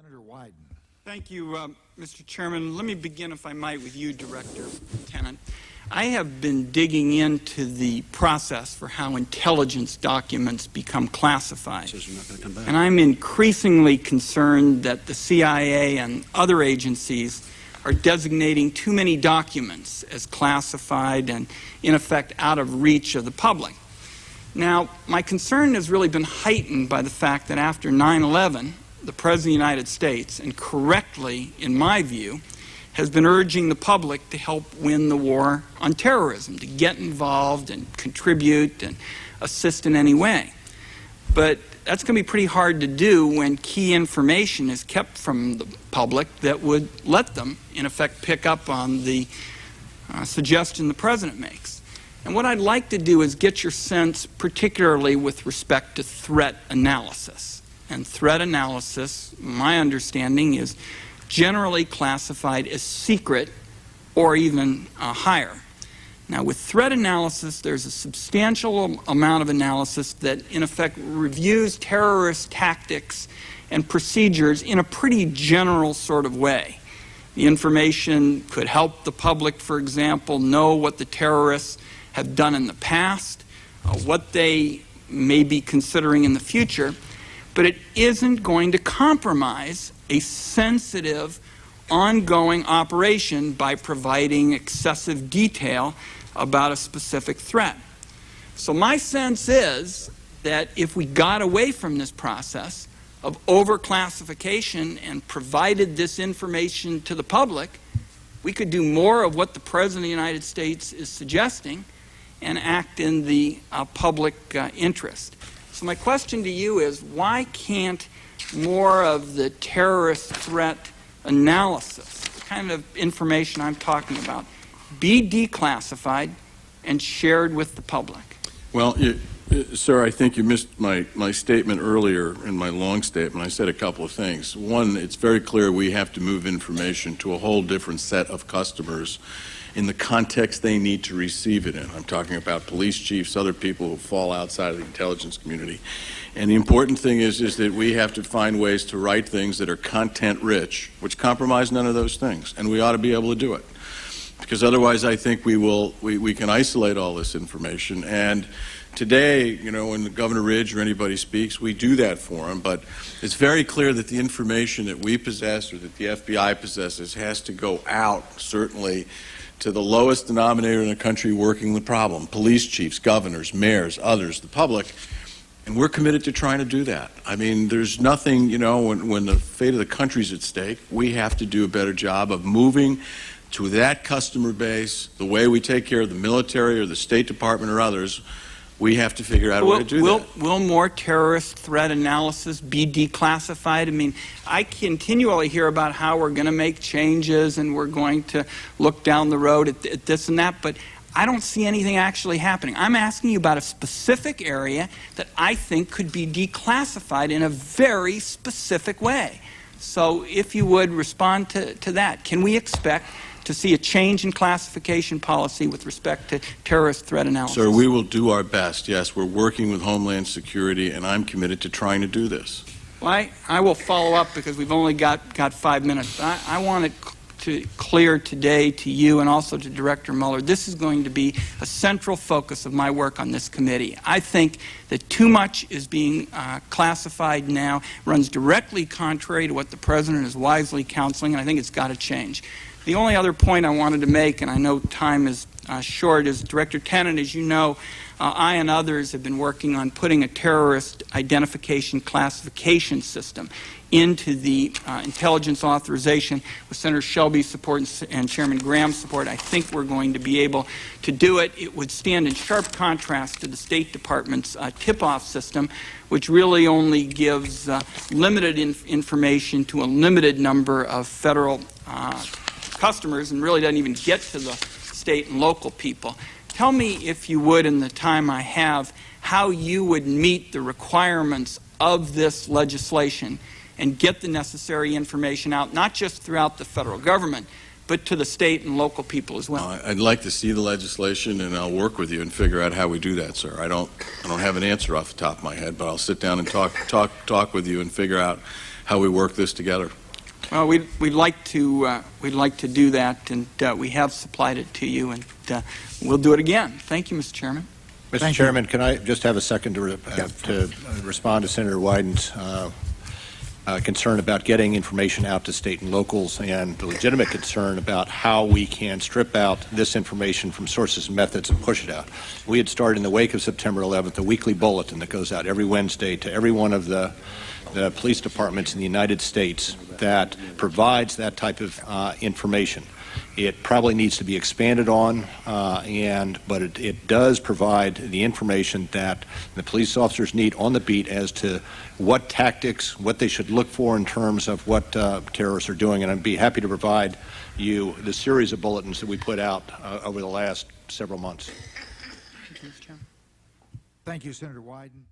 Senator Wyden. Thank you, Mr. Chairman. Let me begin, if I might, with you, Director Tenet. I have been digging into the process for how intelligence documents become classified. And I'm increasingly concerned that the CIA and other agencies are designating too many documents as classified and, in effect, out of reach of the public. Now, my concern has really been heightened by the fact that after 9/11, the President of the United States, and correctly, in my view, has been urging the public to help win the war on terrorism, to get involved and contribute and assist in any way. But that's going to be pretty hard to do when key information is kept from the public that would let them, in effect, pick up on the suggestion the President makes. And what I'd like to do is get your sense, particularly with respect to threat analysis. And threat analysis, my understanding, is generally classified as secret or even higher. Now, with threat analysis, there's a substantial amount of analysis that, in effect, reviews terrorist tactics and procedures in a pretty general sort of way. The information could help the public, for example, know what the terrorists have done in the past, what they may be considering in the future, but it isn't going to compromise a sensitive, ongoing operation by providing excessive detail about a specific threat. So my sense is that if we got away from this process of overclassification and provided this information to the public, we could do more of what the President of the United States is suggesting and act in the public interest. So my question to you is, why can't more of the terrorist threat analysis, the kind of information I'm talking about, be declassified and shared with the public? Well, sir, I think you missed my statement earlier in my long statement. I said a couple of things. One, it's very clear we have to move information to a whole different set of customers in the context they need to receive it in. I'm talking about police chiefs, other people who fall outside of the intelligence community. And the important thing is that we have to find ways to write things that are content-rich, which compromise none of those things, and we ought to be able to do it. Because otherwise I think we can isolate all this information. And today, you know, when Governor Ridge or anybody speaks, we do that for him, but it's very clear that the information that we possess or that the FBI possesses has to go out, certainly, to the lowest denominator in the country working the problem, police chiefs, governors, mayors, others, the public, and we're committed to trying to do that. I mean, there's nothing, you know, when the fate of the country's at stake, we have to do a better job of moving to that customer base, the way we take care of the military or the State Department or others. We have to figure out a way to do that. Will more terrorist threat analysis be declassified? I mean, I continually hear about how we're going to make changes and we're going to look down the road at this and that, but I don't see anything actually happening. I'm asking you about a specific area that I think could be declassified in a very specific way. So if you would respond to that, can we expect to see a change in classification policy with respect to terrorist threat analysis? Sir, we will do our best. Yes, we're working with Homeland Security, and I'm committed to trying to do this. Well, I will follow up because we've only got 5 minutes. I want it to clear today to you and also to Director Mueller. This is going to be a central focus of my work on this committee. I think that too much is being classified now, runs directly contrary to what the President is wisely counseling, and I think it's got to change. The only other point I wanted to make, and I know time is short, is Director Tenet, as you know, I and others have been working on putting a terrorist identification classification system into the intelligence authorization with Senator Shelby's support and Chairman Graham's support. I think we're going to be able to do it. It would stand in sharp contrast to the State Department's tip-off system, which really only gives limited information to a limited number of federal customers and really doesn't even get to the state and local people. Tell me, if you would, in the time I have, how you would meet the requirements of this legislation and get the necessary information out, not just throughout the federal government, but to the state and local people as well. I'd like to see the legislation, and I'll work with you and figure out how we do that, sir. I don't have an answer off the top of my head, but I'll sit down and talk with you and figure out how we work this together. Well, we'd like to do that, and we have supplied it to you, and we'll do it again. Thank you, Mr. Chairman. Mr. Chairman, can I just have a second to respond to Senator Wyden's concern about getting information out to state and locals, and the legitimate concern about how we can strip out this information from sources and methods and push it out. We had started in the wake of September 11th a weekly bulletin that goes out every Wednesday to every one of the police departments in the United States that provides that type of information. It probably needs to be expanded on, but it does provide the information that the police officers need on the beat as to what tactics, what they should look for in terms of what terrorists are doing. And I'd be happy to provide you the series of bulletins that we put out over the last several months. Thank you, Mr. Chairman. Thank you, Senator Wyden.